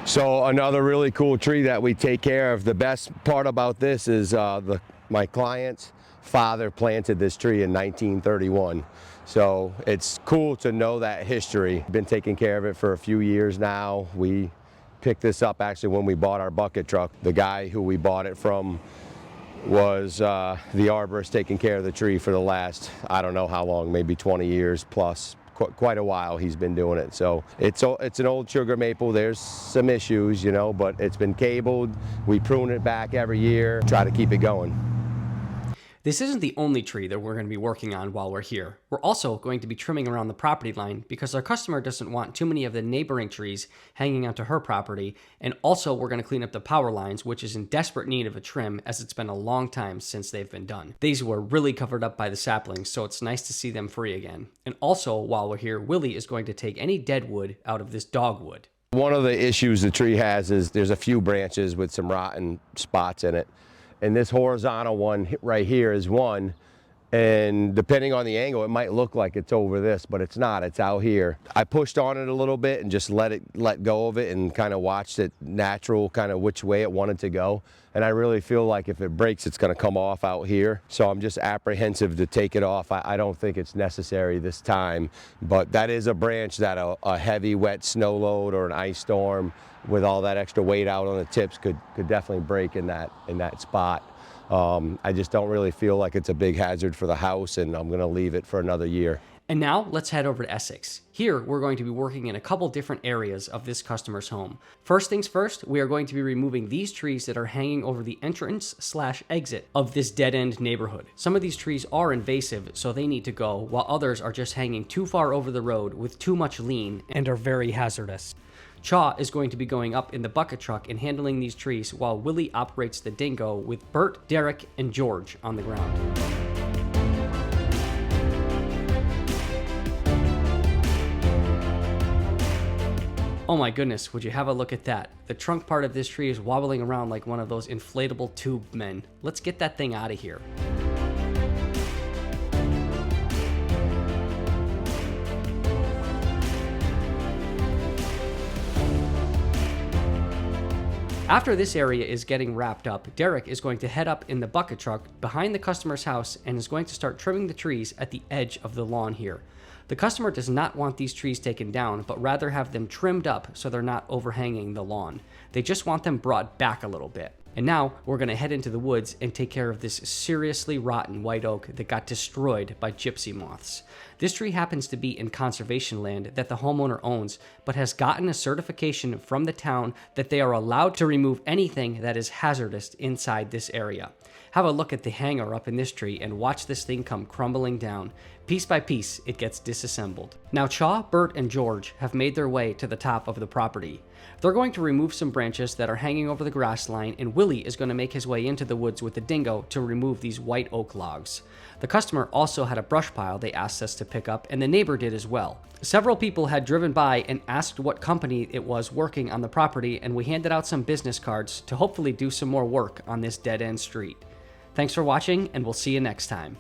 So another really cool tree that we take care of. The best part about this is my client's father planted this tree in 1931. So it's cool to know that history. Been taking care of it for a few years now. We picked this up actually when we bought our bucket truck. The guy who we bought it from was the arborist taking care of the tree for the last, I don't know how long, maybe 20 years plus. Quite a while he's been doing it. So it's an old sugar maple. There's some issues, you know, but it's been cabled. We prune it back every year, try to keep it going. This isn't the only tree that we're going to be working on while we're here. We're also going to be trimming around the property line because our customer doesn't want too many of the neighboring trees hanging onto her property. And also we're going to clean up the power lines, which is in desperate need of a trim as it's been a long time since they've been done. These were really covered up by the saplings, so it's nice to see them free again. And also while we're here, Willie is going to take any dead wood out of this dogwood. One of the issues the tree has is there's a few branches with some rotten spots in it. And this horizontal one right here is one, and depending on the angle, it might look like it's over this, but it's not, it's out here. I pushed on it a little bit and just let go of it and kind of watched it natural, kind of which way it wanted to go. And I really feel like if it breaks, it's gonna come off out here. So I'm just apprehensive to take it off. I don't think it's necessary this time, but that is a branch that a heavy wet snow load or an ice storm with all that extra weight out on the tips could definitely break in that spot. I just don't really feel like it's a big hazard for the house, and I'm gonna leave it for another year. And now let's head over to Essex. Here, we're going to be working in a couple different areas of this customer's home. First things first, we are going to be removing these trees that are hanging over the entrance/exit of this dead-end neighborhood. Some of these trees are invasive, so they need to go, while others are just hanging too far over the road with too much lean and are very hazardous. Chaw is going to be going up in the bucket truck and handling these trees while Willie operates the dingo with Bert, Derek, and George on the ground. Oh my goodness, would you have a look at that? The trunk part of this tree is wobbling around like one of those inflatable tube men. Let's get that thing out of here. After this area is getting wrapped up, Derek is going to head up in the bucket truck behind the customer's house and is going to start trimming the trees at the edge of the lawn here. The customer does not want these trees taken down, but rather have them trimmed up so they're not overhanging the lawn. They just want them brought back a little bit. And now we're going to head into the woods and take care of this seriously rotten white oak that got destroyed by gypsy moths. This tree happens to be in conservation land that the homeowner owns, but has gotten a certification from the town that they are allowed to remove anything that is hazardous inside this area. Have a look at the hanger up in this tree and watch this thing come crumbling down. Piece by piece, it gets disassembled. Now Chaw, Bert, and George have made their way to the top of the property. They're going to remove some branches that are hanging over the grass line, and Willie is going to make his way into the woods with the dingo to remove these white oak logs. The customer also had a brush pile they asked us to pick up, and the neighbor did as well. Several people had driven by and asked what company it was working on the property, and we handed out some business cards to hopefully do some more work on this dead-end street. Thanks for watching, and we'll see you next time.